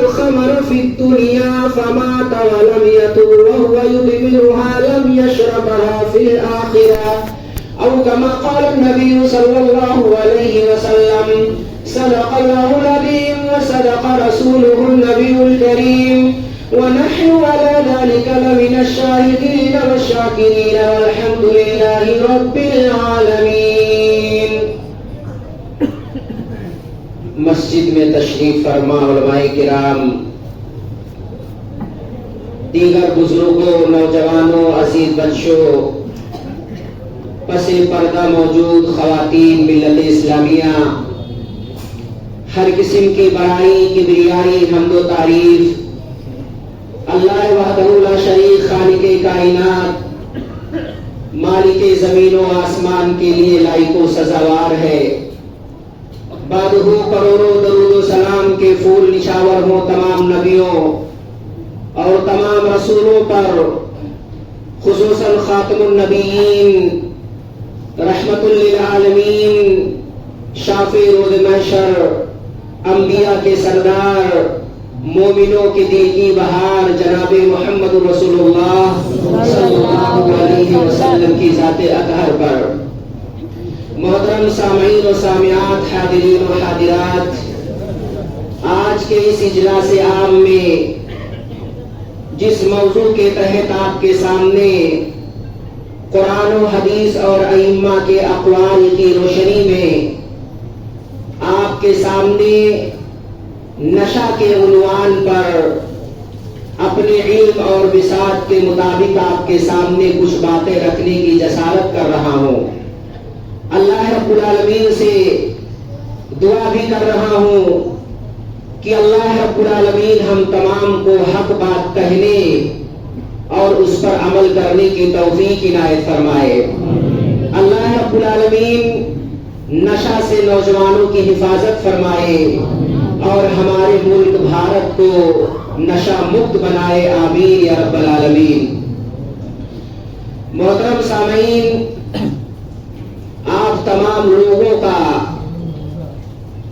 الخمر في الدنيا فمات ولم يتب وهو يدمنها لم يشربها في الآخرة أو كما قال النبي صلى الله عليه وسلم صدق الله العظيم وصدق رسوله النبي الكريم ونحن على ذلك لمن الشاهدين والشاكرين والحمد لله رب العالمین۔ مسجد میں تشریف فرما علماء کرام، دیگر بزرگوں، نوجوانوں، عزیز بچوں، پس پردہ موجود خواتین ملت اسلامیہ، ہر قسم کی بڑائی، کبریائی، حمد و تعریف اللہ وحدہ لا شریک خالق کائنات مالک زمین و آسمان کے لیے لائق و سزاوار ہے۔ بعدہ کروڑوں درود و سلام کے پھول نشاور ہوں تمام نبیوں اور تمام رسولوں پر، خصوصاً خاتم النبیین، رحمت للعالمین، شافع روز محشر، انبیاء کے سردار، مومنوں کے دل کی بہار جناب محمد رسول اللہ صلی اللہ علیہ وسلم کی ذات اطہر پر۔ محترم سامعین و سامعات، حاضرین و حاضرات، آج کے اس اجلاس عام میں جس موضوع کے تحت آپ کے سامنے قرآن و حدیث اور ائمہ کے اقوال کی روشنی میں آپ کے سامنے نشہ کے عنوان پر اپنے علم اور وسعت کے مطابق آپ کے سامنے کچھ باتیں رکھنے کی جسارت کر رہا ہوں۔ اللہ رب العالمین سے دعا بھی کر رہا ہوں کہ اللہ رب العالمین ہم تمام کو حق بات کہنے اور اس پر عمل کرنے کی توفیق عنایت فرمائے۔ اللہ رب العالمین نشہ سے نوجوانوں کی حفاظت فرمائے اور ہمارے ملک بھارت کو نشہ مکت بنائے، آمین یا رب العالمین۔ محترم سامعین، آپ تمام لوگوں کا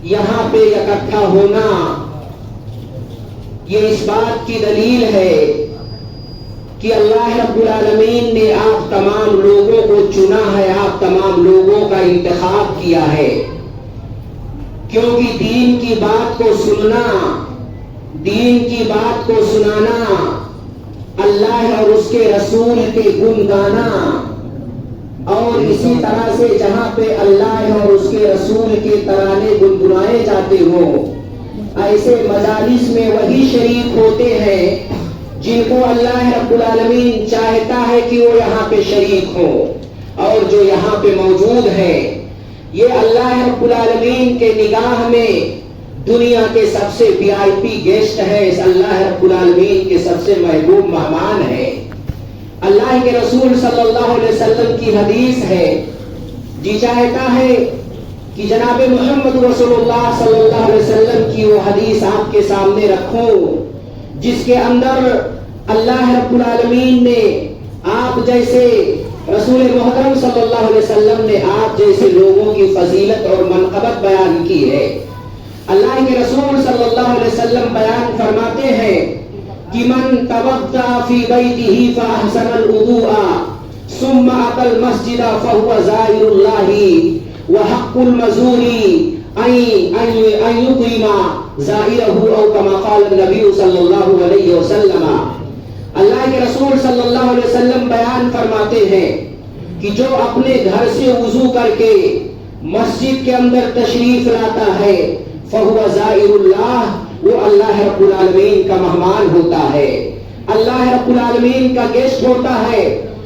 یہاں پہ اکٹھا ہونا یہ اس بات کی دلیل ہے کہ اللہ رب العالمین نے آپ تمام لوگوں کو چنا ہے، آپ تمام لوگوں کا انتخاب کیا ہے، کیونکہ دین کی بات کو سننا، دین کی بات کو سنانا، اللہ اور اس کے رسول کے گن گانا، اور اسی طرح سے جہاں پہ اللہ اور اس کے رسول کے ترانے گنگنائے جاتے ہوں، ایسے مجالس میں وہی شریک ہوتے ہیں جن کو اللہ رب العالمین چاہتا ہے کہ وہ یہاں پہ شریک ہوں، اور جو یہاں پہ موجود ہیں یہ اللہ رب العالمین کے نگاہ میں دنیا کے سب سے وی آئی پی گیسٹ ہے، اس اللہ رب العالمین کے سب سے محبوب مہمان ہے۔ اللہ کے رسول صلی اللہ علیہ وسلم کی حدیث ہے، جی چاہتا ہے کہ جناب محمد رسول اللہ صلی اللہ علیہ وسلم کی وہ حدیث آپ کے سامنے رکھوں جس کے اندر اللہ رب العالمین نے آپ جیسے رسول محترم صلی اللہ علیہ وسلم نے آپ جیسے لوگوں کی فضیلت اور منقبت بیان کی ہے۔ اللہ کے رسول صلی اللہ علیہ وسلم بیان فرماتے ہیں کہ من توضأ فی بیتہ فاحسن الوضوء ثم اتى المسجد فهو زائر اللہ وحق المزور ان يكرم زائرہ او کما قال النبی صلی اللہ علیہ وسلم۔ اللہ کے رسول صلی اللہ علیہ وسلم بیان فرماتے ہیں کہ جو اپنے گھر سے وضو کر کے مسجد کے اندر تشریف لاتا ہے فہو زائر اللہ، وہ اللہ رب العالمین کا مہمان ہوتا ہے، اللہ رب العالمین کا گیسٹ ہوتا ہے۔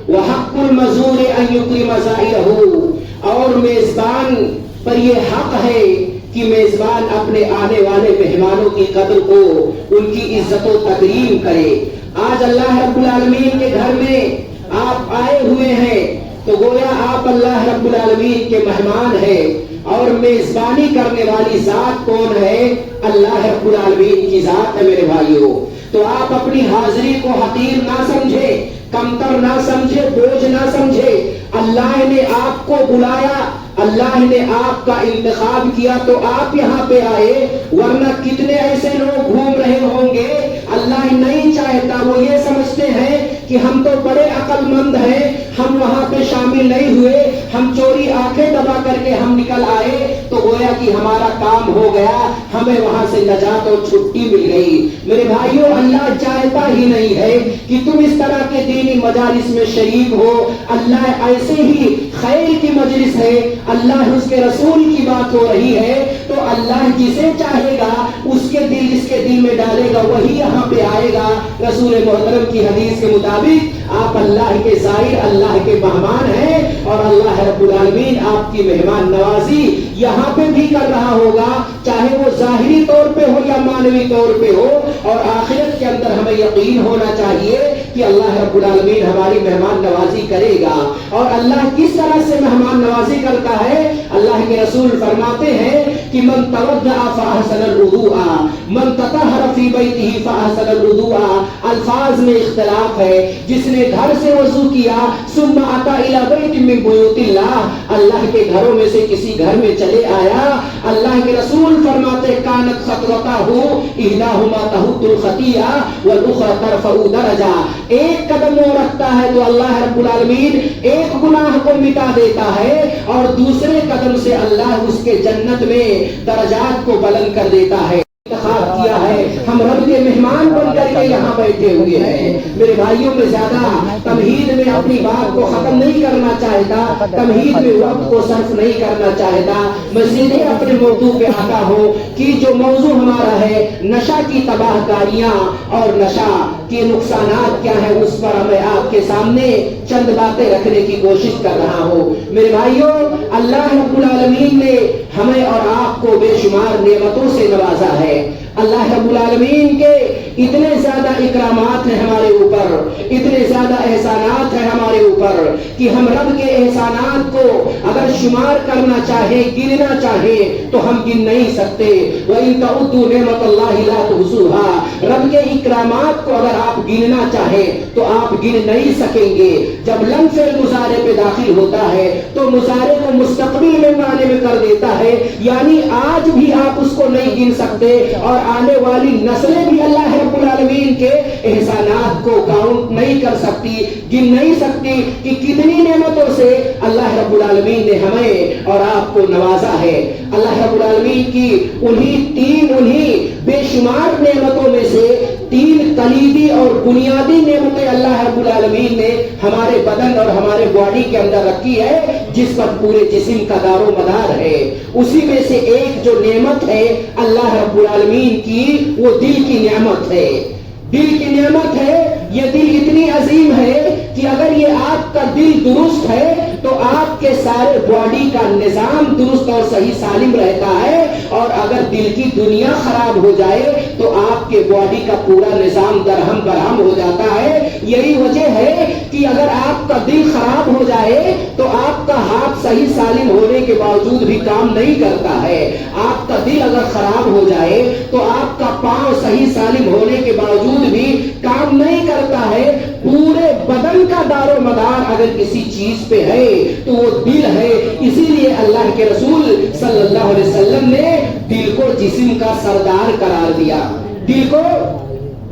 وحق المزور ان یکرم زائرہ، اور میزبان پر یہ حق ہے کہ میزبان اپنے آنے والے مہمانوں کی قدر کو، ان کی عزت و تکریم کرے۔ آج اللہ رب العالمین کے گھر میں آپ آئے ہوئے ہیں تو گویا آپ اللہ رب العالمین کے مہمان ہیں، اور میزبانی کرنے والی ذات کون ہے؟ اللہ رب العالمین کی ذات ہے میرے بھائیوں۔ تو آپ اپنی حاضری کو حقیر نہ سمجھے، کمتر نہ سمجھے، بوجھ نہ سمجھے۔ اللہ نے آپ کو بلایا، اللہ نے آپ کا انتخاب کیا تو آپ یہاں پہ آئے، ورنہ کتنے ایسے لوگ گھوم رہے ہوں کہ ہم تو بڑے عقل مند ہیں، ہم وہاں پہ شامل نہیں ہوئے، ہم چوری آنکھیں دبا کر کے ہم نکل آئے تو گویا کہ ہمارا کام ہو گیا، ہمیں وہاں سے نجات اور چھٹی مل گئی۔ میرے بھائیوں، اللہ چاہتا ہی نہیں ہے کہ تم اس طرح کے دینی مجالس میں شریک ہو۔ اللہ ایسے ہی خیر کی مجلس ہے، اللہ اس کے رسول کی بات ہو رہی ہے تو اللہ جسے چاہے گا اس کے دل میں ڈالے گا، وہی یہاں پہ آئے گا۔ رسول محترم کی حدیث کے مطابق آپ اللہ کے زائر، اللہ کے مہمان ہیں، اور اللہ رب العالمین آپ کی مہمان نوازی یہاں پہ بھی کر رہا ہوگا، چاہے وہ ظاہری طور پہ ہو یا معنوی طور پہ ہو۔ اور آخرت کے اندر ہمیں یقین ہونا چاہیے کہ اللہ رب العالمین ہماری مہمان نوازی کرے گا۔ اور اللہ کس طرح سے مہمان نوازی کرتا ہے؟ اللہ کے رسول فرماتے ہیں کہ من تودع فاحسن الوضوء من تطہر فی بیتہ فاحسن الوضوء۔ الفاظ میں اختلاف ہے، جس نے گھر سے وضو کیا ثم اتی الی بیت من بیوت اللہ، اللہ کے گھروں میں سے کسی گھر میں چلے آیا، اللہ کے رسول فرماتے کانت خطوتہ احداہما تحط الخطیہ والاخرى ترفع درجہ۔ ایک قدم وہ رکھتا ہے تو اللہ رب العالمین ایک گناہ کو مٹا دیتا ہے، اور دوسرے قدم سے اللہ اس کے جنت میں درجات کو بلند کر دیتا ہے۔ انتخاب کیا ہے، ہم رب کے مہمان بن کر کے یہاں بیٹھے ہوئے ہیں۔ میرے بھائیوں میں زیادہ تمہید میں اپنی بات کو ختم نہیں کرنا چاہتا، تمہید میں وقت کو صرف نہیں کرنا چاہتا، میں سیدھے اپنے موضوع پہ آتا ہوں کہ جو موضوع ہمارا ہے نشہ کی تباہ کاریاں اور نشہ کے نقصانات کیا ہیں، اس پر میں آپ کے سامنے چند باتیں رکھنے کی کوشش کر رہا ہوں۔ میرے بھائیوں، اللہ رب العالمین نے ہمیں اور آپ کو بے شمار نعمتوں سے نوازا ہے۔ اللہ رب العالمین کے اتنے زیادہ اکرامات ہیں ہمارے اوپر، اتنے زیادہ احسانات ہیں ہمارے اوپر کہ ہم رب کے احسانات کو اگر شمار کرنا چاہیں، گننا چاہیں تو ہم گن نہیں سکتے۔ وَإِن تَعُدُّوا نِعْمَتَ اللَّهِ لَا تُحْصُوهَا، رب کے اکرامات کو اگر آپ گننا چاہیں تو آپ گن نہیں سکیں گے۔ جب لم فعل مضارع پہ داخل ہوتا ہے تو مضارع کو مستقبل میں معنی میں کر دیتا ہے، یعنی آج بھی آپ اس کو نہیں گن سکتے، اور آنے والی نسلیں بھی اللہ رب العالمین کے احسانات کو کاؤنٹ نہیں کر سکتی، گن نہیں سکتی کہ کتنی نعمتوں سے اللہ رب العالمین نے ہمیں اور آپ کو نوازا ہے۔ اللہ رب العالمین کی انہی بے شمار نعمتوں میں سے 3 کلیدی اور بنیادی نعمتیں اللہ رب العالمین نے ہمارے بدن اور ہمارے باڈی کے اندر رکھی ہے، جس پر پورے جسم کا دار و مدار ہے۔ اسی میں سے ایک جو نعمت ہے اللہ رب العالمین کی، وہ دل کی نعمت ہے۔ دل کی نعمت ہے، یہ دل اتنی عظیم ہے کہ اگر یہ آپ کا دل درست ہے تو آپ کے سارے باڈی کا نظام درست اور صحیح سالم رہتا ہے، اور اگر دل کی دنیا خراب ہو جائے تو آپ کے باڈی کا پورا نظام درہم برہم ہو جاتا ہے۔ یہی وجہ ہے کہ اگر آپ کا دل خراب ہو جائے تو آپ کا ہاتھ صحیح سالم ہونے کے باوجود بھی کام نہیں کرتا ہے، آپ کا دل اگر خراب ہو جائے تو آپ کا پاؤں صحیح سالم ہونے کے باوجود بھی کام نہیں کرتا ہے۔ پورے بدن کا دار و مدار اگر کسی چیز پہ ہے تو وہ دل ہے۔ اسی لیے اللہ کے رسول صلی اللہ علیہ وسلم نے دل کو جسم کا سردار قرار دیا، دل کو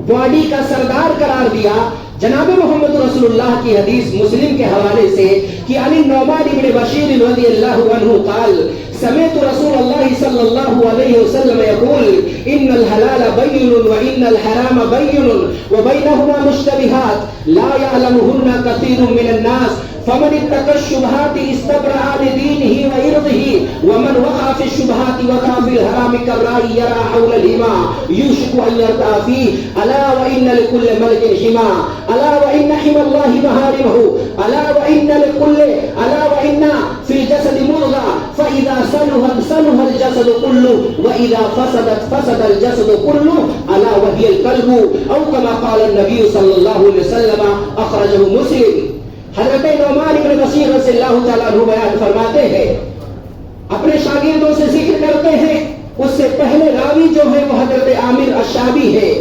باڈی کا سردار قرار دیا۔ جناب محمد رسول اللہ کی حدیث مسلم کے حوالے سے کہ عن النعمان بن بشیر رضی اللہ عنہ قال سمعت رسول اللہ صلی اللہ علیہ وسلم يقول ان الحلال بين وان الحرام بين وبينهما مشتبهات لا يعلمهن كثير من الناس فمن اتقى الشبهات استبرأ لدينه وعرضه ومن وقع في الشبهات وقع في الحرام كالراعي يرعى حول الحمى يوشك ان يرتع فيه الا وان لكل ملك حمى الا وان حمى الله محارمه الا وان في الجسد مضغة فاذا صلح الجسد كله واذا فسد الجسد كله الا وهي القلب او كما قال النبي صلى الله عليه وسلم اخرجه مسلم۔ حضرت نعمان بن بشیر رضی اللہ تعالیٰ عنہ بیان فرماتے ہیں، اپنے شاگردوں سے ذکر کرتے ہیں، اس سے پہلے راوی جو ہے وہ حضرت عامر الشعبی ہے۔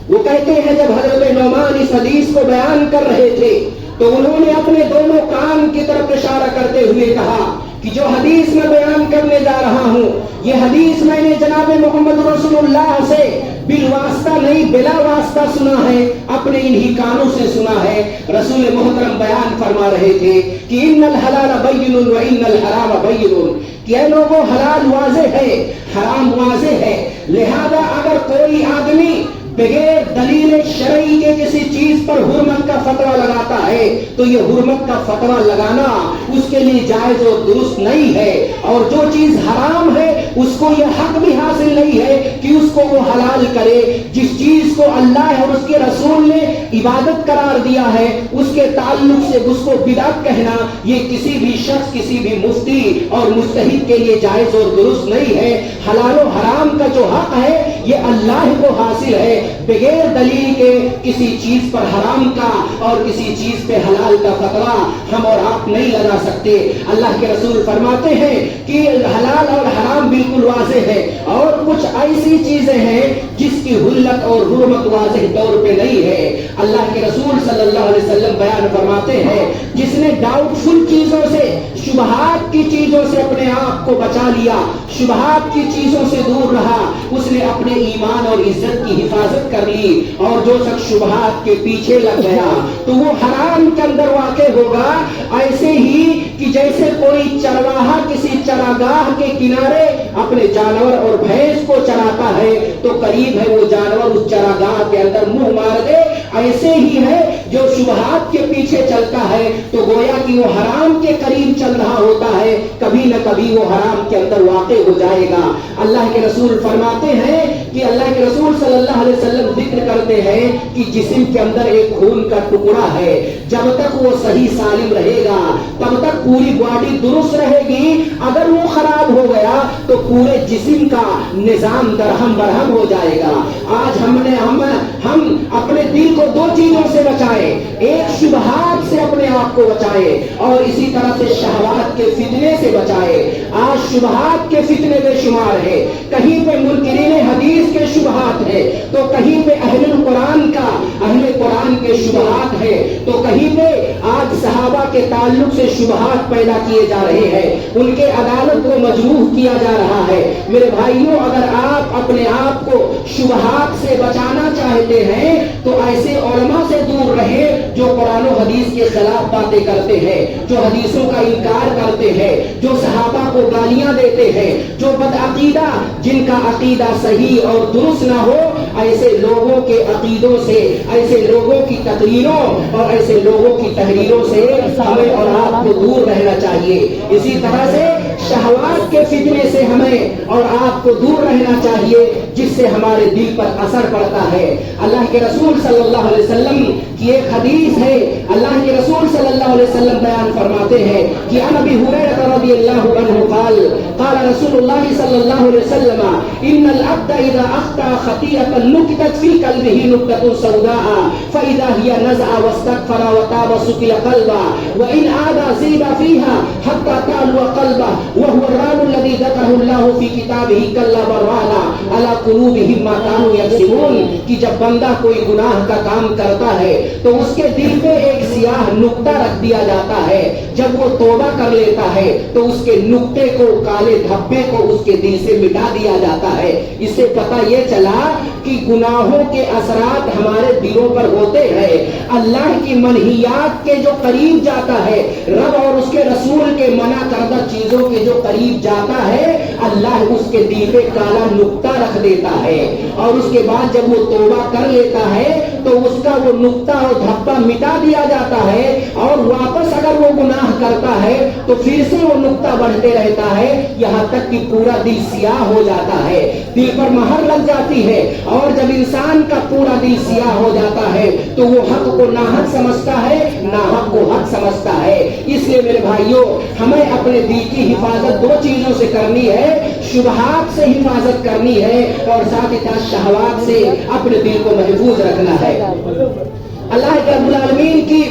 وہ کہتے ہیں جب حضرت نعمان اس حدیث کو بیان کر رہے تھے تو انہوں نے اپنے دونوں کان کی طرف اشارہ کرتے ہوئے کہا کہ جو حدیث میں بیان کرنے جا رہا ہوں یہ حدیث میں نے جناب محمد رسول اللہ سے بالواسطہ نہیں بلا واسطہ سنا ہے، اپنے انہی کانوں سے سنا ہے۔ رسول محترم بیان فرما رہے تھے کہ ان الحلال بین و ان الحرام بین، کہ اے لوگوں حلال واضح ہے، حرام واضح ہے، لہذا اگر کوئی آدمی بغیر دلیل شرعی کے کسی چیز پر حرمت کا فتویٰ لگاتا ہے تو یہ حرمت کا فتویٰ لگانا اس کے لیے جائز اور درست نہیں ہے، اور جو چیز حرام ہے اس کو یہ حق بھی حاصل نہیں ہے کہ اس کو وہ حلال کرے۔ جس چیز کو اللہ اور اس کے رسول نے عبادت قرار دیا ہے اس کے تعلق سے اس کو بدعت کہنا یہ کسی بھی شخص، کسی بھی مفتی اور مجتہد کے لیے جائز اور درست نہیں ہے۔ حلال و حرام کا جو حق ہے یہ اللہ کو حاصل ہے، بغیر دلیل کے کسی چیز پر حرام کا اور کسی چیز پہ حلال کا فتویٰ ہم اور آپ نہیں لگا سکتے۔ اللہ کے رسول فرماتے ہیں کہ حلال اور حرام بالکل واضح ہے، اور کچھ ایسی چیزیں ہیں جس کی حلت اور حرمت واضح طور پہ نہیں ہے۔ اللہ کے رسول صلی اللہ علیہ وسلم بیان فرماتے ہیں جس نے ڈاؤٹ فل چیزوں سے، شبہات کی چیزوں سے اپنے آپ کو بچا لیا، شبہات کی چیزوں سے دور رہا، اس نے اپنے ایمان اور عزت کی حفاظت کر لی۔ اور جو شخص شبہات کے پیچھے لگ گیا تو وہ حرام کے اندر واقع ہوگا، ایسے ہی کہ جیسے کوئی چرواہا کسی چراگاہ کے کنارے اپنے جانور اور بھینس کو چراتا ہے تو قریب ہے وہ جانور اس چراگاہ کے اندر منہ مار دے، ایسے ہی ہے جو شبہات کے پیچھے چلتا ہے تو گویا کہ وہ حرام کے قریب چل رہا ہوتا ہے، کبھی نہ کبھی وہ حرام کے اندر واقع ہو جائے گا۔ اللہ کے رسول فرماتے ہیں کہ اللہ کے رسول صلی اللہ علیہ وسلم ذکر کرتے ہیں کہ جسم کے اندر ایک خون کا ٹکڑا ہے، جب تک وہ صحیح سالم رہے گا تب تک پوری باڈی درست رہے گی، اگر وہ خراب ہو گیا تو پورے جسم کا نظام درہم برہم ہو جائے گا۔ آج ہم اپنے دل کو دو چیزوں سے بچائے، ایک شبہات سے اپنے آپ کو بچائے اور اسی طرح سے شہوات کے فتنے سے بچائے۔ آج شبہات کے فتنے بے شمار ہے، کہیں پہ منکرین حدیث کے شبہات ہے تو کہیں پہ اہل قرآن کے شبہات ہے تو کہیں پہ آج صحابہ کے تعلق سے شبہات پیدا کیے جا رہے ہیں، ان کے عدالت کو مجروح کیا جا رہا ہے۔ میرے بھائیوں، اگر آپ اپنے آپ کو شبہات سے بچانا چاہتے ہیں تو ایسے علماء سے دور رہے جو قرآن و حدیث کے خلاف باتیں کرتے ہیں، جو حدیثوں کا انکار کرتے ہیں، جو صحابہ کو گالیاں دیتے ہیں، جو بدعقیدہ، جن کا عقیدہ صحیح اور درست نہ ہو، ایسے لوگوں کے عقیدوں سے، ایسے لوگوں کی تقریروں اور ایسے لوگوں کی تحریروں سے ہمیں اور آپ کو دور رہنا چاہیے۔ اسی طرح سے شہوات کے فتنے سے ہمیں اور آپ کو دور رہنا چاہیے جس سے ہمارے دل پر اثر پڑتا ہے۔ اللہ کے رسول صلی اللہ علیہ وسلم کی ایک حدیث ہے، اللہ کے رسول صلی اللہ علیہ وسلم بیان فرماتے ہیں کہ عن ابی ہریرہ رضی اللہ عنہ قال قال رسول اللہ صلی اللہ علیہ وسلم ان العبد اذا اخطا خطیئۃ نکتت فی قلبہ نکتۃ سوداء فاذا هي نزع واستغفر وتاب سقل قلبا وان عاد زيد فيها حتى تعلو قلبه وهو الران الذي ذكره الله في كتابه كلا برانا على قلوبهم ما كانوا يكسبون، کہ جب بندہ کوئی گناہ کا کام کرتا ہے تو اس کے دل پہ ایک سیاہ نقطہ رکھ دیا جاتا ہے، جب وہ توبہ کر لیتا ہے تو اس کے نقطے کو، کالے دھبے کو اس کے دل سے مٹا دیا جاتا ہے۔ اس سے پتہ یہ چلا کہ گناہوں کے اثرات ہمارے دلوں پر ہوتے ہیں۔ اللہ کی منہیات کے جو قریب جاتا ہے، رب اور اس کے رسول کے منع کردہ چیزوں کے جو قریب جاتا ہے، اللہ اس کے دل پہ کالا نقطہ رکھ دیتا ہے، اور اس کے بعد جب وہ توبہ کر لیتا ہے تو اس کا وہ نقطہ اور دھبا مٹا دیا جاتا ہے، اور واپس اگر وہ گناہ کرتا ہے تو پھر سے وہ نقطہ بڑھتے رہتا ہے یہاں تک کہ پورا دل سیاہ ہو جاتا ہے، دل پر مہر لگ جاتی ہے۔ اور جب انسان کا پورا دل سیاہ ہو جاتا ہے تو وہ حق کو ناحق سمجھتا ہے، ناحق کو حق سمجھتا ہے۔ اس لیے میرے بھائیوں، ہمیں اپنے دل کی حفاظت دو چیزوں سے کرنی ہے، شبہات سے حفاظت کرنی ہے اور ساتھ ہی ساتھ شہوات سے اپنے دل کو محفوظ رکھنا ہے۔ اللہ رب العالمین کی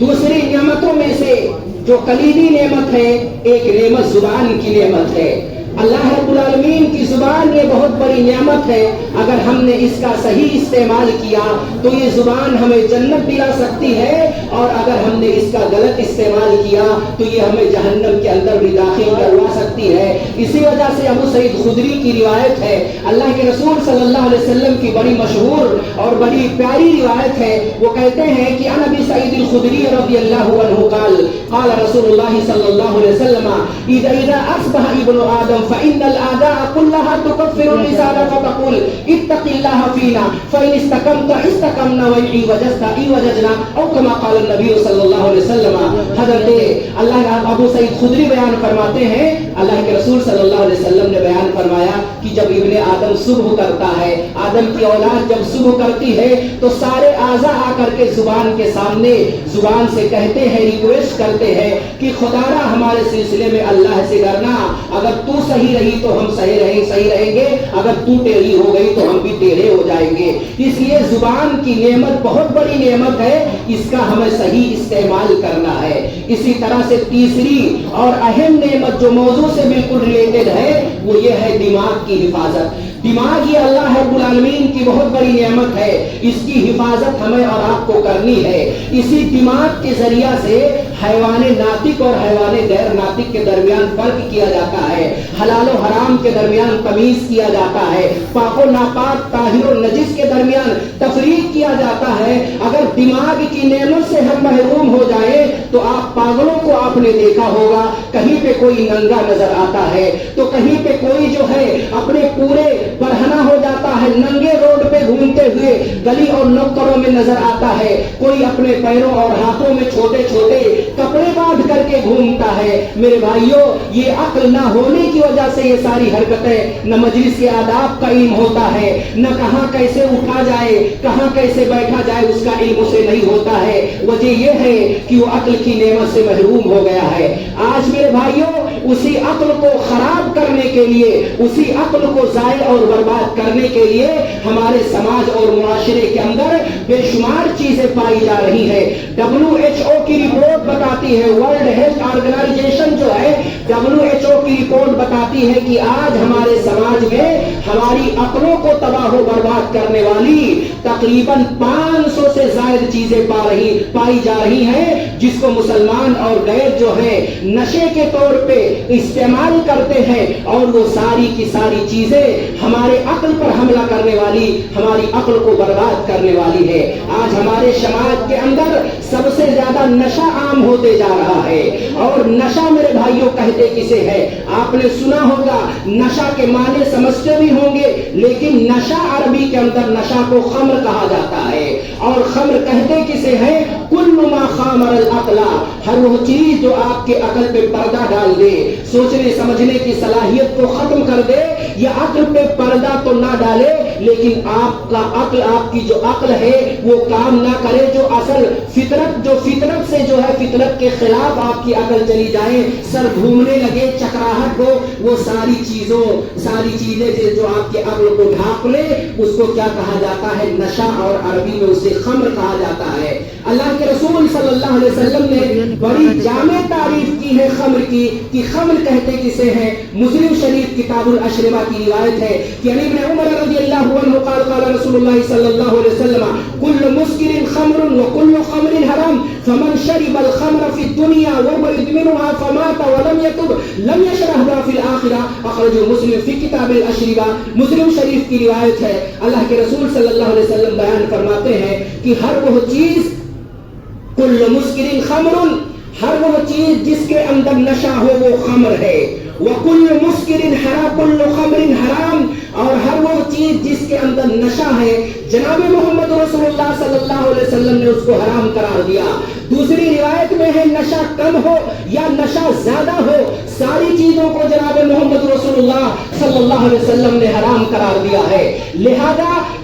دوسری نعمتوں میں سے جو کلیدی نعمت ہے، ایک نعمت زبان کی نعمت ہے۔ اللہ رب العالمین کی زبان یہ بہت بڑی نعمت ہے. اگر ہم نے اس کا صحیح استعمال کیا تو یہ زبان ہمیں جنت دلا سکتی ہے، اور اگر ہم نے اس کا غلط استعمال کیا تو یہ ہمیں جہنم کے اندر بھی داخل کروا سکتی ہے. اسی وجہ سے ابو سعید خدری کی روایت ہے، اللہ کے رسول صلی اللہ علیہ وسلم کی بڑی مشہور اور بڑی پیاری روایت ہے. وہ کہتے ہیں کہ عن ابی سعید الخدری رضی اللہ عنہ قال قال رسول اللہ صلی اللہ علیہ وسلم اذا اصبح ابن آدم فإن الأعداء كلها تكفر اللسان فتقول اتق الله فينا فإن استقمت استقمنا وإن وجدت وجدنا أو كما قال النبي صلی اللہ علیہ وسلم. حضرت اللہ ابو سعید خدری بیان فرماتے ہیں اللہ کے رسول صلی اللہ علیہ وسلم نے بیان فرمایا کہ جب ابن آدم صبح کرتا ہے، آدم کی اولاد جب صبح کرتی ہے تو سارے اعضاء آ کر کے زبان کے سامنے زبان سے کہتے ہیں، ریکویسٹ کرتے ہیں کہ خدا را ہمارے سلسلے میں اللہ سے ڈرنا، اگر تو صحیح رہی تو ہم صحیح رہیں گے، اگر تو ٹیڑھی ہو گئی تو ہم بھی ٹیڑھے ہو جائیں گے. اس لیے زبان کی نعمت بہت بڑی نعمت ہے، اس کا ہمیں صحیح استعمال کرنا ہے. اسی طرح سے تیسری اور اہم نعمت جو موضوع سے بالکل ریلیٹڈ ہے وہ یہ ہے دماغ کی حفاظت. دماغ یہ اللہ رب العالمین کی بہت بڑی نعمت ہے، اس کی حفاظت ہمیں اور آپ کو کرنی ہے. اسی دماغ کے ذریعہ سے حیوان ناطق اور حیوان غیر ناطق کے درمیان فرق کیا جاتا ہے، حلال و حرام کے درمیان تمیز کیا جاتا ہے، پاک و ناپاک طاہر و نجس کے درمیان تفریق کیا جاتا ہے. اگر دماغ کی نعمت سے ہم محروم ہو جائیں تو آپ پاگلوں کو آپ نے دیکھا ہوگا، کہیں پہ کوئی ننگا نظر آتا ہے تو کہیں پہ کوئی جو ہے اپنے پورے برہنہ ہو جاتا ہے، ننگے روڈ پہ گھومتے ہوئے گلی اور نوکروں میں نظر آتا ہے، کوئی اپنے پیروں اور ہاتھوں میں چھوٹے چھوٹے کپڑے باندھ کر کے گھومتا ہے. میرے بھائیوں، یہ عقل نہ ہونے کی وجہ سے یہ ساری حرکتیں، نہ مجلس کے آداب کا علم ہوتا ہے، نہ کہاں کیسے اٹھا جائے، کہاں کیسے بیٹھا جائے اس کا علم اسے نہیں ہوتا ہے. وجہ یہ ہے کہ وہ عقل کی نعمت سے محروم ہو گیا ہے. آج میرے بھائیوں، اسی عقل کو خراب کرنے کے لیے، اسی عقل کو ضائع اور برباد کرنے کے لیے ہمارے سماج اور معاشرے کے اندر بے شمار چیزیں پائی جا رہی ہیں. WHO کی رپورٹ بتاتی ہے، ورلڈ ہیلتھ آرگنائزیشن جو ہے WHO کی رپورٹ بتاتی ہے کہ آج ہمارے سماج میں ہماری عقلوں کو تباہ و برباد کرنے والی تقریباً 500 سے زائد چیزیں پائی جا رہی ہیں، جس کو مسلمان اور غیر جو ہے نشے کے طور پہ استعمال کرتے ہیں، اور وہ ساری کی ساری چیزیں ہمارے عقل پر حملہ کرنے والی، ہماری عقل کو برباد کرنے والی ہے. آج ہمارے سماج کے اندر سب سے زیادہ نشہ عام ہوتے جا رہا ہے. اور نشہ میرے بھائیوں کہتے کسے ہے؟ آپ نے سنا ہوگا، نشہ کے معنی سمجھتے بھی ہوں گے، لیکن نشہ عربی کے اندر نشہ کو خمر کہا جاتا ہے. اور خمر کہتے کسے ہے؟ کل ما خامر العقل، ہر وہ چیز جو آپ کے عقل پہ پردہ ڈال دے، سوچنے سمجھنے کی صلاحیت کو ختم کر دے. یا عقل پہ پردہ تو نہ ڈالے لیکن آپ کا عقل، آپ کی جو عقل ہے وہ کام نہ کرے، جو اصل فطرت سے جو ہے فطرت کے خلاف آپ کی عقل چلی جائے، سر گھومنے لگے، چکراہٹ ہو، وہ ساری چیزیں جو آپ کے عقل کو ڈھانپ لے، اس کو کیا کہا جاتا ہے؟ نشہ، اور عربی میں اسے خمر کہا جاتا ہے. اللہ کے رسول صلی اللہ علیہ وسلم نے بڑی جامع تعریف کی ہے خمر کی، کہ خمر کہتے کسے ہیں؟ مسلم شریف کتاب الاشربہ کی روایت ہے کہ علی بن عمر رضی اللہ عنہ قال قال رسول اللہ صلی اللہ علیہ وسلم کل مسکر خمر وکل خمر حرام فمن شرب الخمر فی الدنیا وهو يدمنها فمات ولم يتب لم يشربها فی الآخرہ. اخرجہ مسلم فی کتاب الاشربہ. مسلم شریف کی روایت ہے. اللہ کے رسول صلی اللہ علیہ وسلم بیان فرماتے ہیں کہ ہر وہ چیز، کل مسکر خمر، ہر وہ چیز جس کے اندر نشہ ہو وہ خمر ہے. وَكُلُّ مُسْكِرٍ حَرَامٌ كُلُّ خَمْرٍ حرام، اور ہر وہ چیز جس کے اندر نشہ ہے جناب محمد رسول اللہ صلی اللہ علیہ وسلم نے اس کو حرام قرار دیا. دوسری روایت میں ہے نشہ کم ہو یا نشہ زیادہ ہو، ساری چیزوں کو جناب محمد رسول اللہ صلی اللہ علیہ وسلم نے حرام قرار دیا ہے. لہذا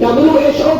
WHO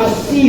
80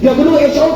WHO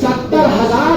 70,000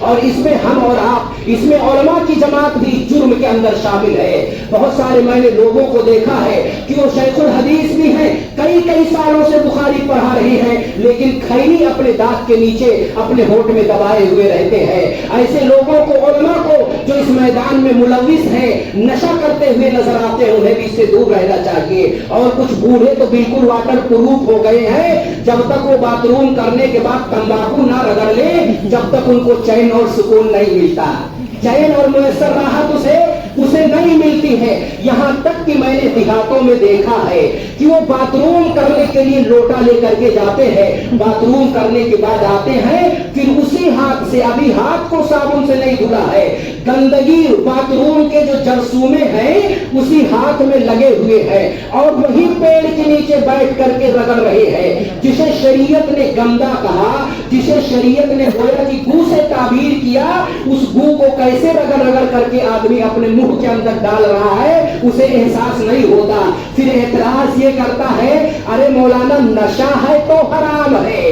اور اس میں ہم اور آپ, اس میں علماء کی جماعت بھی جرم کے اندر شامل ہے. بہت سارے میں نے لوگوں کو دیکھا ہے کہ وہ شیخ الحدیث بھی ہیں, کئی سالوں سے بخاری پڑھا رہے ہیں, لیکن کھیری اپنے دانت کے نیچے اپنے ہونٹ میں دبائے ہوئے رہتے ہیں. ایسے لوگوں کو, علماء کو جو اس میدان میں ملوث ہیں, نشہ کرتے ہوئے نظر آتے ہیں, انہیں بھی اس سے دور رہنا چاہیے. اور کچھ بوڑھے تو بالکل واٹر پروف ہو گئے ہیں, جب تک وہ باتھ روم کرنے کے بعد تمباکو نہ رگڑ لے جب تک ان کو چین اور سکون نہیں ملتا. چین اور میسر راحت اسے نہیں ملتی ہے. یہاں تک کہ میں نے دیہاتوں میں دیکھا ہے کہ وہ باتھ روم کرنے کے لیے لوٹا لے کر کے جاتے ہیں, باتھ روم کرنے کے بعد آتے ہیں, پھر اسی ہاتھ سے, ابھی ہاتھ کو صابن سے نہیں دھلا ہے, گندگی باتھ روم کے جو جرثومے ہیں اسی ہاتھ میں لگے ہوئے ہیں, اور وہی پیڑ کے نیچے بیٹھ کر کے رگڑ رہے ہیں. جسے شریعت نے گندا کہا, جسے شریعت نے گویا کی گو سے تعبیر کیا, اس گو کو کیسے رگڑ رگڑ کر کے آدمی اپنے منہ کے اندر ڈال رہا ہے اسے احساس نہیں ہوتا. پھر اعتراض یہ کرتا ہے, ارے مولانا نشہ ہے تو حرام ہے,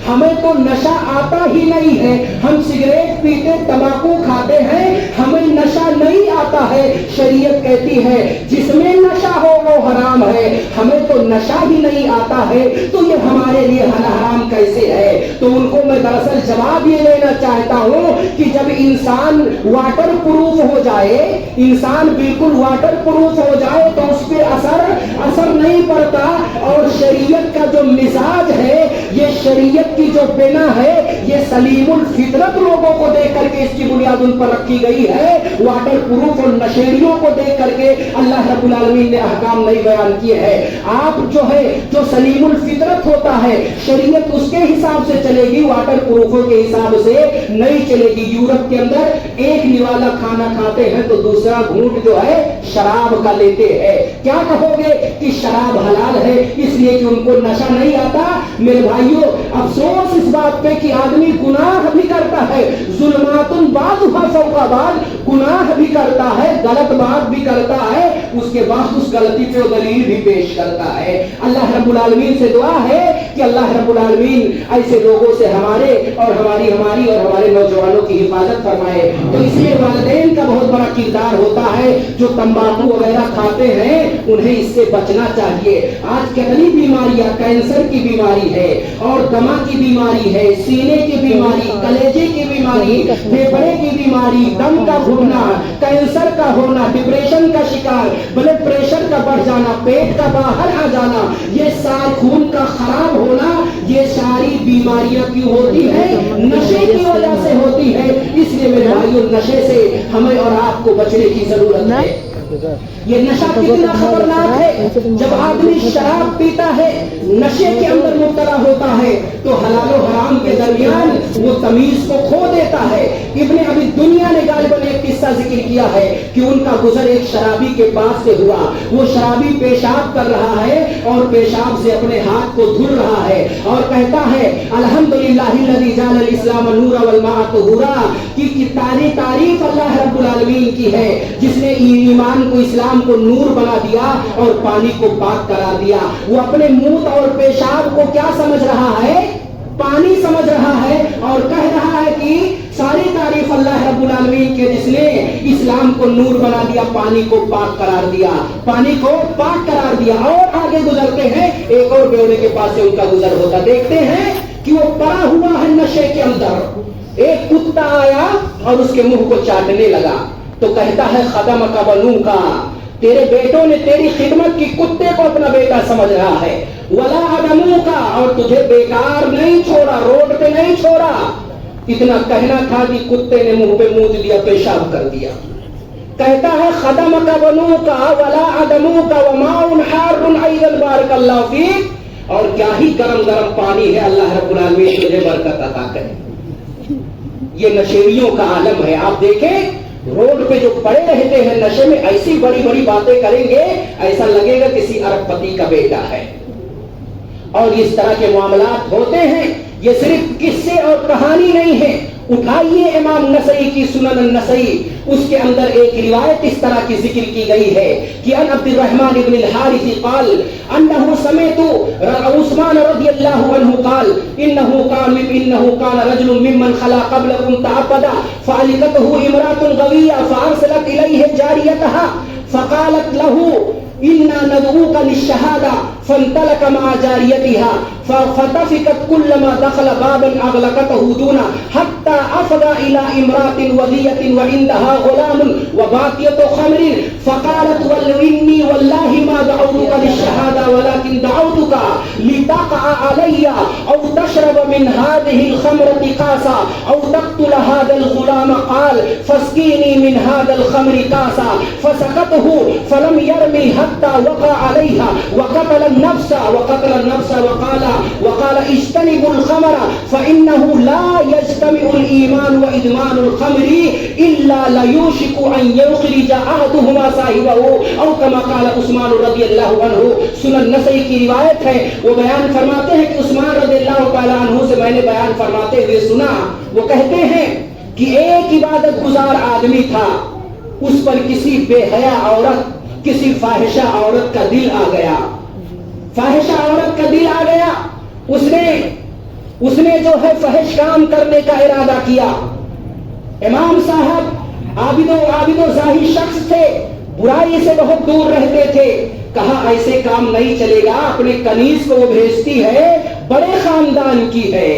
ہمیں تو نشہ آتا ہی نہیں ہے, ہم سگریٹ پیتے, تمباکو کھاتے ہیں, ہمیں نشہ نہیں آتا ہے. شریعت کہتی ہے جس میں نشہ ہو وہ حرام ہے, ہمیں تو نشہ ہی نہیں آتا ہے, تو یہ ہمارے لیے حرام کیسے ہے؟ تو ان کو میں دراصل جواب یہ دینا چاہتا ہوں کہ جب انسان واٹر پروف ہو جائے, انسان بالکل واٹر پروف ہو جائے تو اس پہ اثر نہیں پڑتا. اور شریعت کا جو مزاج ہے, یہ شریعت کی جو بنا ہے, یہ سلیم الفطرت لوگوں کو دیکھ کر کے اس کی بنیاد ان پر رکھی گئی ہے. واٹر پروف اور نشیڑیوں کو دیکھ کر کے اللہ رب العالمین نے احکام نہیں بیان کیے ہیں. آپ جو سلیم الفطرت ہوتا ہے, شریعت اس کے حساب سے چلے گی, واٹر پروفوں کے حساب سے نہیں چلے گی. یورپ کے اندر ایک نوالا کھانا کھاتے ہیں تو دوسرا گھونٹ جو ہے شراب کا لیتے ہیں. کیا کہو گے کہ شراب حلال ہے اس لیے کہ ان کو نشہ نہیں آتا؟ میرے بھائیوں, افسوس اس بات پہ کہ آدمی گناہ بھی کرتا ہے, ظلمات بعضها فوق بعض, گناہ بھی کرتا ہے, غلط بات بھی کرتا ہے, اس کے بعد اس غلطی پہ دلیل بھی پیش کرتا ہے. اللہ رب العالمین سے دعا ہے کہ اللہ رب العالمین ایسے لوگوں سے ہمارے اور ہماری اور ہمارے نوجوانوں کی حفاظت فرمائے. تو اس لیے والدین کا بہت بڑا کردار ہوتا ہے. جو تمباکو وغیرہ کھاتے ہیں انہیں اس سے بچنا چاہیے. آج کتنی بیماریاں, کینسر کی بیماری ہے, اور دما کی بیماری ہے, سینے کی بیماری, کلیجے کی بیماری, پھیپھڑے کی بیماری, دم کا گھٹنا, کینسر کا ہونا, ڈپریشن کا شکار, بلڈ پریشر کا بڑھ جانا, پیٹ کا باہر آ جانا, یہ سارا خون کا خراب ہونا, یہ ساری بیماریاں کیوں ہوتی ہے؟ نشے کی وجہ سے ہوتی ہے. اس لیے میرے بھائیوں, نشے سے ہمیں اور آپ کو بچنے کی ضرورت ہے. یہ نشہ کتنا خطرناک ہے. جب آدمی شراب پیتا ہے, نشے کے اندر مبتلا ہوتا ہے, تو حلال و حرام کے درمیان وہ تمیز کو کھو دیتا ہے. ابن ابی دنیا نے غالباً ایک قصہ ذکر کیا ہے کہ ان کا گزر ایک شرابی کے پاس سے ہوا. وہ شرابی پیشاب کر رہا ہے اور پیشاب سے اپنے ہاتھ کو دھل رہا ہے اور کہتا ہے الحمدللہ الذی جعل الاسلام نورا والماء طہورا, کی تعریف اللہ رب العالمین کی ہے جس نے ایمان کو, اسلام کو نور بنا دیا اور پانی کو پاک قرار دیا. وہ اپنے منہ اور پیشاب کو کیا سمجھ رہا ہے؟ پانی سمجھ رہا ہے, اور کہہ رہا ہے کہ ساری تعریف اللہ رب العالمین کے جس نے اسلام کو نور بنا دیا, پانی کو پاک قرار دیا, پانی کو پاک قرار دیا. اور آگے گزرتے ہیں, ایک اور بیوڑے کے پاس سے ان کا گزر ہوتا, دیکھتے ہیں کہ وہ پڑا ہوا ہے نشے کے اندر. ایک کتا آیا اور اس کے منہ کو چاٹنے لگا, تو کہتا ہے خدمک بنوکا, تیرے بیٹوں نے تیری خدمت کی, کتے کو اپنا بیٹا سمجھ رہا ہے. ولا عدموکا, اور تجھے بیکار نہیں چھوڑا, روڈ پہ نہیں چھوڑا. اتنا کہنا تھا کہ کتے نے منہ پہ مونجھ دیا, پیشاب کر دیا. کہتا ہے خدمک بنوکا ولا عدموکا وماء حار ایضا بارک اللہ فیک, اور کیا ہی گرم پانی ہے, اللہ رب العالمین تجھے برکت عطا کرے. یہ نشیڑیوں کا عالم ہے. آپ دیکھیں روڈ پہ جو پڑے رہتے ہیں نشے میں, ایسی بڑی بڑی باتیں کریں گے ایسا لگے گا کسی ارب پتی کا بیٹا ہے. اور اس طرح کے معاملات ہوتے ہیں. یہ صرف قصے اور کہانی نہیں ہے, اٹھائیے امام نسائی کی سنن النسائی، اس کے اندر ایک روایت اس طرح کی ذکر کی گئی ہے کہ ان عبد الرحمن بن الحارث قال انه سمعت عثمان رضی اللہ عنہ قال انه كان رجل ممن خلا قبلكم تعبد فعلقته امرأة غوية فارسلت اليه جاريتها فقالت له إنا ندعوك للشهادة فانطلق مع جاريتها فتفقت كلما دخل بابا أغلقته دون حتى أفضى إلى امرأة وغية وعندها غلام وباقية خمر فقالت إني والله ما دعوتك للشهادة ولكن دعوتك لتقع علي أو تشرب من هذه الخمرة كاسا أو تقتل هذا الغلام قال فاسقيني من هذا الخمر كاسا فسقته فلم يرمي حتى وقع عليها وقتل النفس وقال اجتنبوا الخمر فإنه لا يجتمع الإيمان وإدمان الخمر إلا ليوشك أن يخرج أحدهما صاحبه أو كما قال عثمان رضی اللہ عنہ. سنن نسائی کی روایت ہے، وہ بیان فرماتے ہیں کہ عثمان رضی اللہ تعالیٰ عنہ سے میں نے بیان فرماتے ہوئے سنا، وہ کہتے ہیں کہ ایک عبادت گزار آدمی تھا، اس پر کسی بے حیا عورت، کسی فاحشہ عورت کا دل آ گیا، فاحشہ عورت کا دل آ گیا، اس نے جو ہے فحش کام کرنے کا ارادہ کیا. امام صاحب عابد و زاہد شخص تھے، برائی سے بہت دور رہتے تھے. کہا ایسے کام نہیں چلے گا، اپنے کنیز کو وہ بھیجتی ہے، بڑے خاندان کی ہے.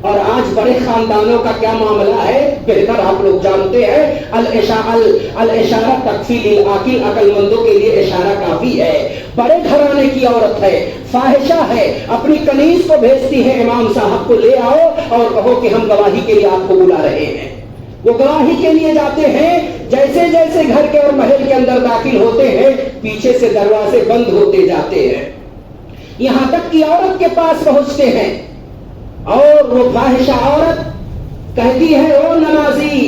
اور آج بڑے خاندانوں کا کیا معاملہ ہے بہتر آپ لوگ جانتے ہیں. الاشارہ تکفی للعاقل، عقل مندوں کے لیے اشارہ کافی ہے. بڑے گھرانے کی عورت ہے، فاحشہ ہے، اپنی کنیز کو بھیجتی ہے امام صاحب کو لے آؤ اور کہو کہ ہم گواہی کے لیے آپ کو بلا رہے ہیں. وہ گواہی کے لیے جاتے ہیں، جیسے جیسے گھر کے اور محل کے اندر داخل ہوتے ہیں پیچھے سے دروازے بند ہوتے جاتے ہیں، یہاں تک کہ عورت کے پاس پہنچتے ہیں اور وہ فاحشہ عورت کہتی ہے او نمازی،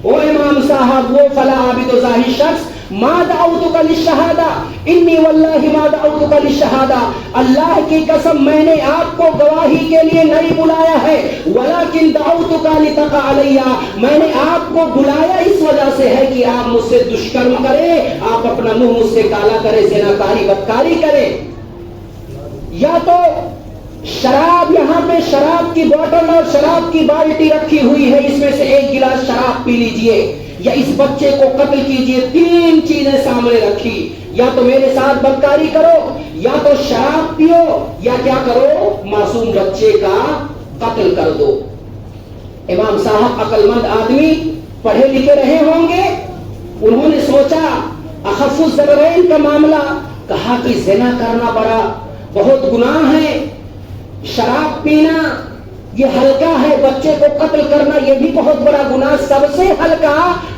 او امام صاحب، وہ فلاں عابد و زاہد شخص، ما دعوتک للشہادہ انی واللہ ما دعوتک للشہادہ، اللہ کی قسم میں نے آپ کو گواہی کے لیے نہیں بلایا ہے، ولیکن دعوتک لتقع علیہ، میں نے آپ کو بلایا اس وجہ سے ہے کہ آپ مجھ سے دشکرم کریں، آپ اپنا منہ مجھ سے کالا کریں، زناکاری بدکاری کریں. یا تو شراب، یہاں پہ شراب کی بوتل اور شراب کی بالٹی رکھی ہوئی ہے، اس میں سے ایک گلاس شراب پی لیجئے، یا اس بچے کو قتل کیجئے. تین چیزیں سامنے رکھی، یا تو میرے ساتھ بدکاری کرو، یا تو شراب پیو، یا کیا کرو معصوم بچے کا قتل کر دو. امام صاحب عقل مند آدمی، پڑھے لکھے رہے ہوں گے، انہوں نے سوچا اخف الضررین کا معاملہ، کہا کہ زنا کرنا بہت گناہ ہے، شراب پینا یہ ہلکا ہے، بچے کو قتل کرنا یہ بھی بہت بڑا گناہ، سب سے ہلکا.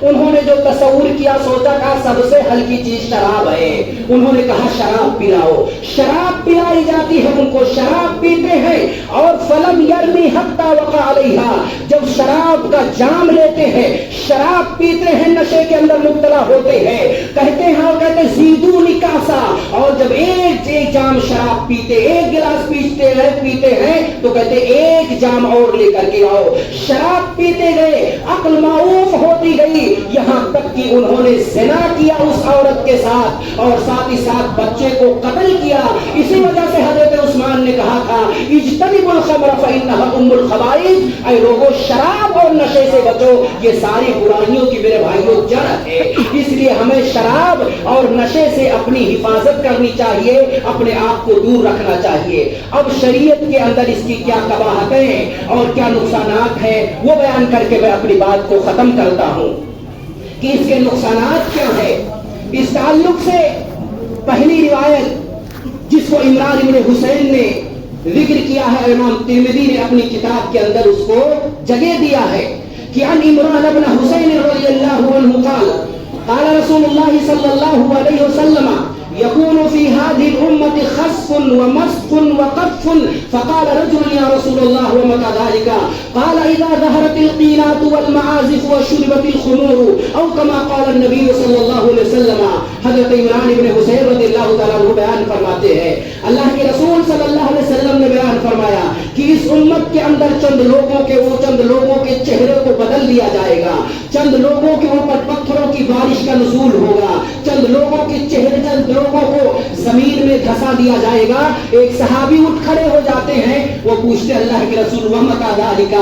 انہوں نے جو تصور کیا، سوچا کہ سب سے ہلکی چیز شراب ہے. انہوں نے کہا شراب پلاؤ. شراب پلائی جاتی ہے، ان کو شراب پیتے ہیں اور فلم یرمی حتی وقع علیہا، جب شراب کا جام لیتے ہیں، شراب پیتے ہیں، نشے کے اندر مبتلا ہوتے ہیں، کہتے ہیں اور کہتے زیدونی کاسا، اور جب ایک جام شراب پیتے، ایک گلاس پیتے ہیں تو کہتے ایک جام اور لے کر کے آؤ. شراب پیتے گئے، عقل معوف ہوتی گئی، یہاں تک کہ انہوں نے زنا کیا اس عورت کے ساتھ اور ساتھ ہی ساتھ بچے کو قتل کیا. اسی وجہ سے حضرت عثمان نے کہا تھا اجتنبوا الخمر فإنها ام الخبائث، اے لوگوں شراب اور نشے سے بچو، یہ ساری برائیوں کی میرے بھائیوں جڑ ہے. اس لیے ہمیں شراب اور نشے سے اپنی حفاظت کرنی چاہیے، اپنے آپ کو دور رکھنا چاہیے. اب شریعت کے اندر اس کی کیا قباحتیں اور کیا نقصانات ہیں وہ بیان کر کے میں اپنی بات کو ختم کرتا ہوں کہ اس کے نقصانات کیا ہیں. اس تعلق سے پہلی روایت جس کو عمران بن حسین نے ذکر کیا ہے، امام ترمذی نے اپنی کتاب کے اندر اس کو جگہ دیا ہے کہ عن عمران بن حسین رضی اللہ عنہ قال قال رسول اللہ صلی اللہ علیہ وسلم يكون في هذه الأمة خسف ومسخ وقذف، فقال رجل يا رسول الله ومتى ذلك؟ قال إذا ظهرت القينات والمعازف وشربت الخمور، أو كما قال النبي صلى الله عليه وسلم. حضرت عمران بن حسین رضی اللہ تعالیٰ عنہ بیان فرماتے ہیں اللہ کے رسول صلی اللہ علیہ وسلم نے بیان فرمایا کہ اس امت کے اندر چند لوگوں کے چہرے کو بدل دیا جائے گا، چند لوگوں کے اوپر پتھروں کی بارش کا نزول ہوگا، چند لوگوں کے چہرے، چند لوگوں کو زمین میں دھسا دیا جائے گا۔ ایک صحابی اٹھ کھڑے ہو جاتے ہیں، وہ پوچھتے اللہ کے رسول ومتا ذالک،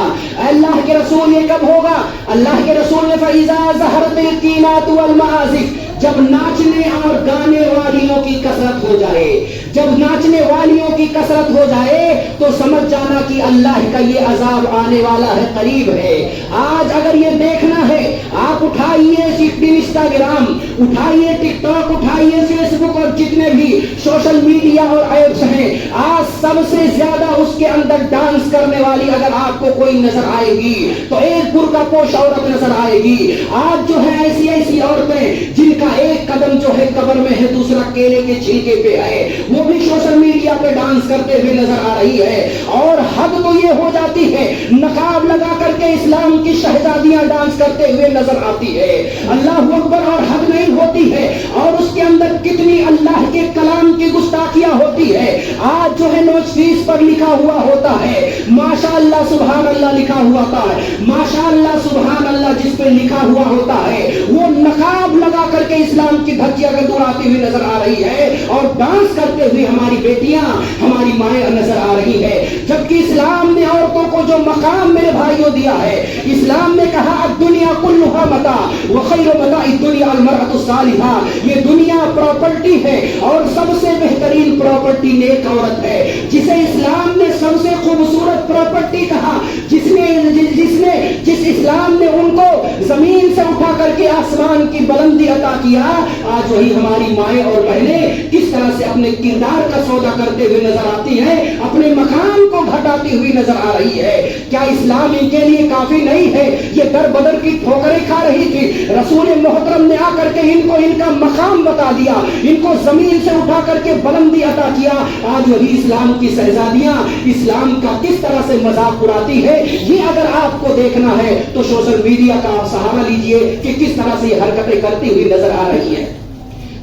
اللہ کے رسول یہ کب ہوگا؟ اللہ کے رسول نے فَإِذَا ظَهَرَتِ الْقِينَاتُ وَالْمَعَازِفُ، جب ناچنے اور گانے والیوں کی کثرت ہو جائے، جب ناچنے والیوں کی کثرت ہو جائے تو سمجھ جانا کہ اللہ کا یہ عذاب آنے والا ہے، قریب ہے۔ آج اگر یہ دیکھنا ہے، آپ اٹھائیے انسٹاگرام، اٹھائیے ٹک ٹاک، اٹھائیے فیس بک اور جتنے بھی سوشل میڈیا اور ایپس ہیں، آج سب سے زیادہ اس کے اندر ڈانس کرنے والی اگر آپ کو کوئی نظر آئے گی تو ایک برقع پوش عورت نظر آئے گی۔ آج جو ہے ایسی عورتیں جن کا ایک قدم جو ہے قبر میں ہے، دوسرا کیلے کے چھلکے پہ ہے، وہ بھی سوشل میڈیا پہ ڈانس کرتے ہوئے نظر آ رہی ہے۔ اور حد تو یہ ہو جاتی ہے، نقاب لگا کر کے اسلام کی شہزادیاں ڈانس کرتے ہوئے نظر آتی ہے۔ اللہ اکبر، اور حد نہیں ہوتی ہے، اور اس کے اندر کتنی اللہ کے کلام کی گستاخیاں ہوتی ہے۔ آج جو ہے نوٹ فیس پر لکھا ہوا ہوتا ہے ماشاء اللہ سبحان اللہ لکھا ہوا ہوتا ہے، ماشاء اللہ سبحان اللہ جس پہ لکھا ہوا ہوتا ہے، وہ نقاب لگا کر کے اسلام کی دھجیاں گڑگڑاتی ہوئی نظر آ رہی ہے اور ڈانس کرتے ہوئے ہماری بیٹیاں، ہماری مائیں نظر آ رہی ہے۔ جبکہ اسلام نے عورتوں کو جو مقام میرے بھائیوں دیا ہے، اسلام نے کہا الدنیا کلھا متاع وخیر متاع الدنیا المرأۃ الصالحہ، یہ دنیا پراپرٹی ہے اور سب سے بہترین پراپرٹی نیک عورت ہے، جسے اسلام نے سب سے خوبصورت پراپرٹی کہا، جس اسلام نے ان کو زمین سے اٹھا کر کے آسمان کی بلندی عطا کیا۔ آج وہی ہماری مائیں اور بہنیں کس طرح سے اپنے کردار کا سودا کرتے ہوئے نظر آتی ہیں، اپنے مقام کو گھٹاتی ہوئی نظر آ رہی ہے۔ کیا اسلام ان کے لیے کافی نہیں ہے؟ یہ در بدر کی ٹھوکریں کھا رہی تھی، رسول محترم نے آ کر کے ان کو ان کا مقام بتا دیا، ان کو زمین سے اٹھا کر کے بلندی عطا کیا۔ آج وہی اسلام کی شہزادیاں اسلام کا کس طرح سے مذاق اڑاتی ہے، یہ اگر آپ کو دیکھنا ہے تو سوشل میڈیا کا آپ سہارا لیجئے کہ کس طرح سے یہ حرکتیں کرتی ہوئی نظر آ رہی ہے۔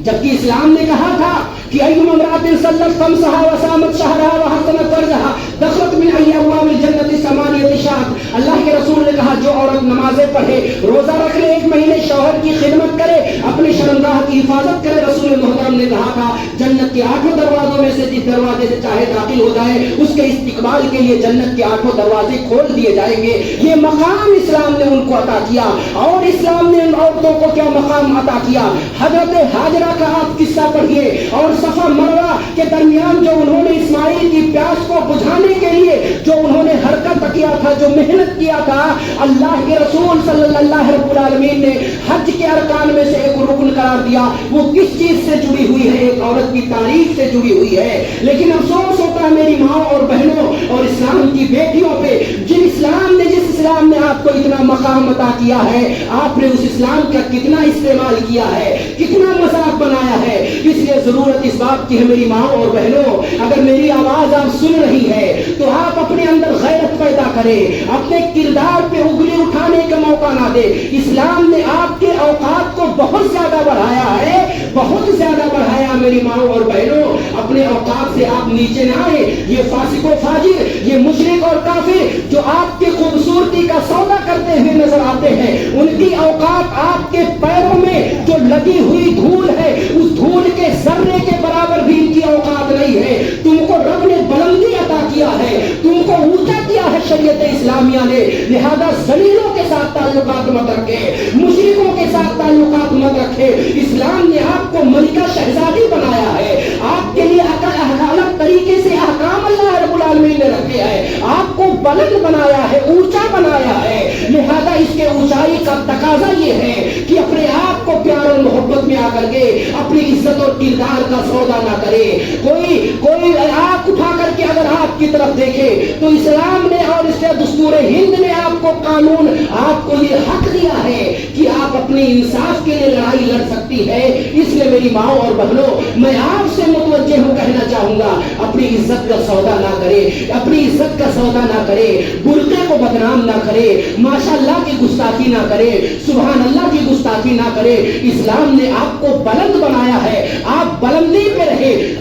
جبکہ اسلام نے کہا تھا کہ ایما امرأۃ صلت خمسہا وصامت شہرہا وحسنت فرجہا دخلت من ابواب الجنت ثمانیۃ شہر، اللہ کے رسول نے کہا جو عورت نمازیں پڑھے، روزہ رکھ لے، 1 مہینے شوہر کی خدمت کرے، اپنی شرمگاہ کی حفاظت کرے، رسول محترم نے کہا تھا جنت کے 8 دروازوں میں سے جس دروازے سے چاہے داخل ہو جائے، اس کے استقبال کے لیے جنت کے 8 دروازے کھول دیے جائیں گے۔ یہ مقام اسلام نے ان کو عطا کیا۔ اور اسلام نے ان عورتوں کو کیا مقام عطا کیا؟ حضرت ہاجرہ کا آپ قصہ پڑھیے، اور صفا مروہ کے درمیان جو انہوں نے اسماعیل کی پیاس کو بجھانے کے لیے جو انہوں نے حرکت کیا تھا، جو محنت کیا تھا، اللہ کے رسول صلی اللہ رب العالمین نے حج کے ارکان میں سے ایک رکن قرار دیا۔ وہ کس چیز سے جڑی ہوئی ہے؟ ایک عورت کی تاریخ سے جڑی ہوئی ہے۔ لیکن افسوس ہوتا ہے میری ماں اور بہنوں اور اسلام کی بیٹیوں پہ، جس اسلام نے آپ کو اتنا مقام عطا کیا ہے، آپ نے اس اسلام کا کتنا استعمال کیا ہے، کتنا مذاق بنایا ہے۔ اس لیے ضرورت اس بات کی ہے میری ماں اور بہنوں، اگر میری آواز آپ سن رہی ہے تو آپ اپنے اندر غیرت پیدا کریں، اپنے کردار پہ انگلی اٹھانے کا موقع نہ دے۔ اسلام نے آپ کے اوقات کو بہت زیادہ بڑھایا ہے، بہت زیادہ بڑھایا میری ماں اور بہنوں۔ اپنے اوقات سے آپ نیچے نہ آئے۔ یہ فاسق و فاجر، یہ مشرک اور کافر جو آپ کی خوبصورتی کا سودا کرتے ہوئے نظر آتے ہیں، ان کی اوقات آپ کے پیروں میں جو لگی ہوئی دھول ہے، اس دھول کے ذرے کے برابر بھی ان کی اوقات نہیں ہے۔ تم کو رب نے بلندی عطا کیا ہے، تم کو اونچا کیا ہے شریعت اسلامیہ نے، لہذا ذلیلوں کے ساتھ تعلقات مت رکھے، مشرکوں کے ساتھ تعلقات مت رکھے۔ اسلام نے آپ کو ملکہ شہزادی بنایا ہے، آپ کے لیے الگ طریقے سے احکام اللہ رب العالمین نے رکھے ہیں، آپ کو بلند بنایا ہے، اونچا بنایا ہے۔ لہذا اس کے اونچائی کا تقاضا یہ ہے کہ اپنے آپ کو پیار اور محبت میں آ کر کے اپنی عزت اور کردار کا سودا نہ کرے۔ کوئی آنکھ اٹھا کر کے اگر آپ کی طرف دیکھے تو اسلام نے اور اس کے دستور ہند نے آپ کو قانون، آپ کو یہ حق دیا ہے کہ آپ اپنے انصاف کے لیے لڑائی لڑ سکتی ہے۔ اس لیے میری ماں اور بہنوں، میں آپ سے متوجہ ہوں، کہنا چاہوں گا اپنی عزت کا سودا نہ کرے، اپنی عزت کا سودا نہ کرے، برقعے کو بدنام نہ کرے، ماشاء اللہ کی گستاخی نہ کرے، سبحان اللہ کی گستاخی نہ کرے۔ اسلام نے آپ کو بلند بنایا ہے، آپ بلندی پہ رہے۔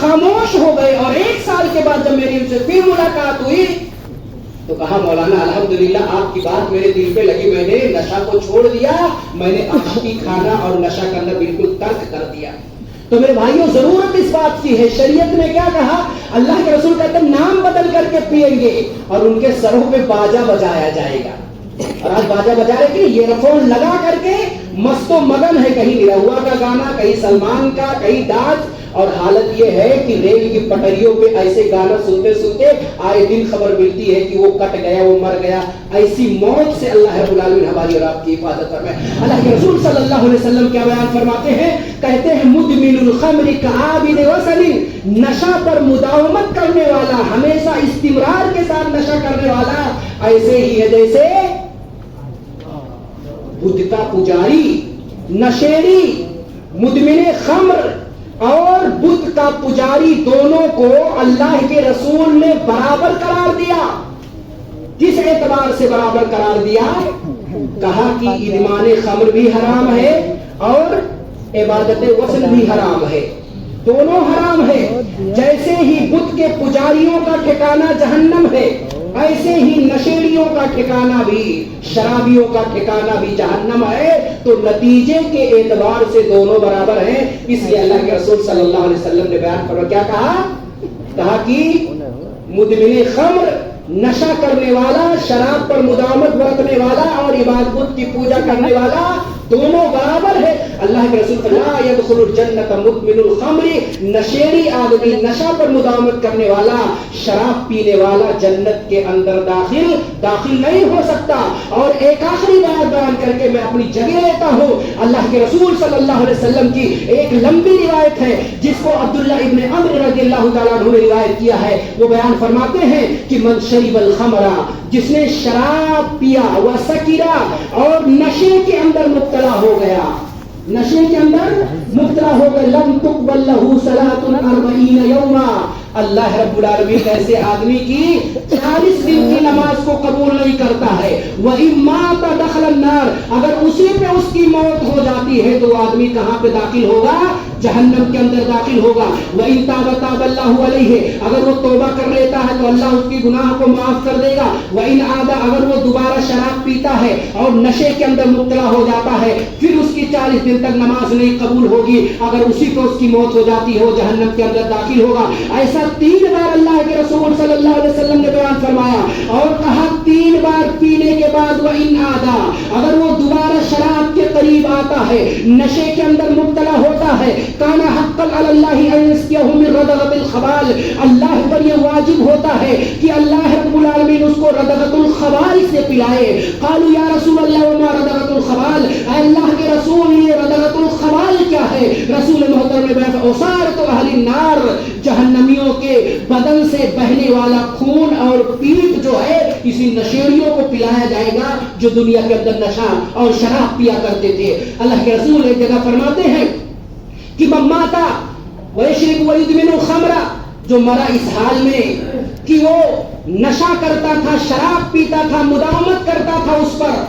خاموش ہو گئے. اور 1 سال کے بعد جب میری ان سے پھر ملاقات ہوئی تو کہا مولانا الحمدللہ آپ کی بات میرے دل پہ لگی, میں نے نشہ کو چھوڑ دیا, میں نے آشتی کھانا اور نشہ کرنا بالکل ترک کر دیا. تو میرے بھائیوں ضرورت اس بات کی ہے. شریعت نے کیا کہا؟ اللہ کے رسول کہتے ہیں نام بدل کر کے پئیں گے اور ان کے سروں پہ باجا بجایا جائے گا. اور آج باجا بجا رہے کہ ایئر فون لگا کر کے مست و مگن ہے, کہیں نرہوا کا گانا, کہیں سلمان کا, کہیں ڈانس. اور حالت یہ ہے کہ ریل کی پٹریوں پہ ایسے گانا سنتے سنتے آئے دن خبر ملتی ہے کہ وہ کٹ گیا, وہ مر گیا. ایسی موت سے اللہ رب العالمین ہماری اور آپ کی حفاظت فرمائے. اللہ کے رسول صلی اللہ علیہ وسلم کیا بیان فرماتے ہیں؟ کہتے ہیں مدمن الخمر کعابد وصل, نشہ پر مداومت کرنے والا, ہمیشہ استمرار کے ساتھ نشہ کرنے والا ایسے ہی ہے جیسے بدھ کا پجاری. نشیڑی, مدمن خمر اور بدھ کا پجاری دونوں کو اللہ کے رسول نے برابر قرار دیا. کس اعتبار سے برابر قرار دیا؟ کہا کہ ادمان خمر بھی حرام ہے اور عبادت وصل بھی حرام ہے, دونوں حرام ہے. جیسے ہی بدھ کے پجاریوں کا ٹھکانہ جہنم ہے, ایسے ہی نشیڑیوں کا ٹھکانہ بھی, شرابیوں کا ٹھکانہ بھی جہنم ہے. تو نتیجے کے اعتبار سے دونوں برابر ہیں. اس لیے اللہ کے رسول صلی اللہ علیہ وسلم نے بیان فرمایا, کیا کہا کہ مدمن خمر, نشہ کرنے والا, شراب پر مداومت برتنے والا اور عبادت کی پوجا کرنے والا دونوں برابر ہے. اللہ کے رسول لا يدخل الجنت مدمن الخمر, نشیڑی آدمی, نشہ پر مداومت کرنے والا, شراب پینے والا جنت کے اندر داخل نہیں ہو سکتا. اور ایک آخری بات بیان کر کے میں اپنی جگہ لیتا ہوں. اللہ کے رسول صلی اللہ علیہ وسلم کی ایک لمبی روایت ہے جس کو عبداللہ ابن عمر رضی اللہ تعالیٰ عنہ نے روایت کیا ہے. وہ بیان فرماتے ہیں کہ من شرب الخمر, جس نے شراب پیا, وسکرا, اور نشے کے اندر مبتلا ہو گیا, نشے کے اندر مبتلا ہو گئے, لم تقبل له صلاۃ 40 یوما, اللہ رب العالمین ایسے آدمی کی 40 دن کی نماز کو قبول نہیں کرتا ہے. وَإِن مَاتَ دَخَلَ النَّارِ, اگر اسی پہ اس کی موت ہو جاتی ہے تو وہ آدمی کہاں پہ داخل ہوگا؟ جہنم کے اندر داخل ہوگا. وَإِن تَابَ تَابَ اللَّهُ عَلَيْهِ, اگر وہ توبہ کر لیتا ہے تو اللہ اس کی گناہ کو معاف کر دے گا. وَإِن عَادَ, اگر وہ دوبارہ شراب پیتا ہے اور نشے کے اندر مبتلا ہو جاتا ہے, پھر اس کی 40 دن تک نماز نہیں قبول ہوگی, اگر اسی کو اس کی موت ہو جاتی ہے وہ جہنم کے اندر داخل ہوگا. ایسا 3 بار اللہ کے رسول صلی اللہ علیہ وسلم نے بیان فرمایا اور کہا 3 بار پینے کے بعد وَإِنْ عَادَ, اگر وہ دوبارہ شراب کے قریب آتا ہے, نشے کے اندر مبتلا ہوتا ہے, کان حقا علی اللہ ان یسقیہ من ردغۃ الخبال, اللہ پر یہ واجب ہوتا ہے کہ اللہ رب العالمین اس کو ردغۃ الخبال سے پلائے. قالوا یا رسول اللہ وما ردغۃ الخبال, اے اللہ کے رسول یہ ردغۃ الخبال کیا ہے؟ رسول محترم نے بیان فرمایا عصارۃ اہل النار, جہنمیوں کے بدن سے بہنے والا خون اور پیپ جو ہے اسی نشیڑیوں کو پلایا جائے گا جو دنیا کے اندر نشہ اور شراب پیا کرتے تھے. اللہ کے رسول ایک جگہ فرماتے ہیں کہ من مات ویشرب ویدمن الخمر, جو مرا اس حال میں کہ وہ نشہ کرتا تھا, شراب پیتا تھا, مداومت کرتا تھا اس پر,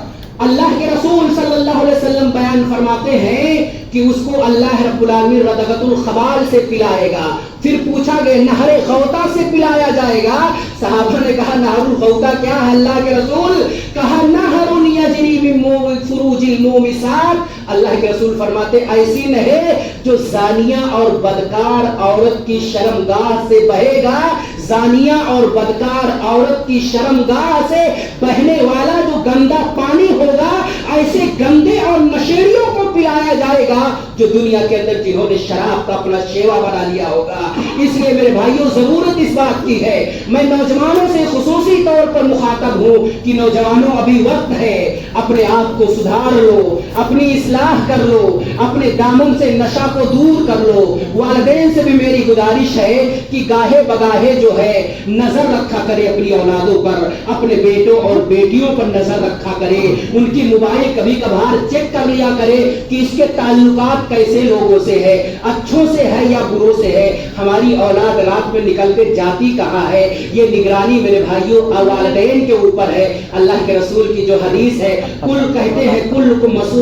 اللہ کے رسول صلی اللہ علیہ وسلم بیان فرماتے ہیں کہ اس کو اللہ رب العالمین ردغۃ الخبال سے پلائے گا. پھر پوچھا گیا نہر غوطہ سے پلایا جائے گا. صحابہ نے کہا نہر الغوطہ کیا ہے اللہ کے رسول؟ کہا نہر یجری من فروج المومسات. اللہ کے رسول فرماتے ایسی نہر جو زانیہ اور بدکار عورت کی شرمگاہ سے بہے گا, زانیہ اور بدکار عورت کی شرمگاہ سے بہنے والا جو گندا پانی ہوگا, ایسے گندے اور نشیڑیوں کو پلایا جائے گا جو دنیا کے اندر جنہوں نے شراب کا اپنا شیوا بنا لیا ہوگا. اس لیے میرے بھائیوں ضرورت اس بات کی ہے, میں نوجوانوں سے خصوصی طور پر مخاطب ہوں کہ نوجوانوں ابھی وقت ہے, اپنے آپ کو سدھار لو, اپنی اصلاح کر لو, اپنے دامن سے نشہ کو دور کر لو. والدین سے بھی میری گزارش ہے کہ گاہے بگاہے جو ہے نظر رکھا کرے اپنی اولادوں پر, اپنے بیٹوں اور بیٹیوں پر نظر رکھا کرے, ان کی موبائل کبھی کبھار چیک کر لیا کرے کہ اس کے تعلقات کیسے لوگوں سے ہے, اچھوں سے ہے یا بروں سے ہے, ہماری اولاد رات میں نکل کے جاتی کہاں ہے. یہ نگرانی میرے بھائیوں والدین کے اوپر ہے. اللہ کے رسول کی جو حدیث ہے, کل کہتے ہیں کلکم مسئول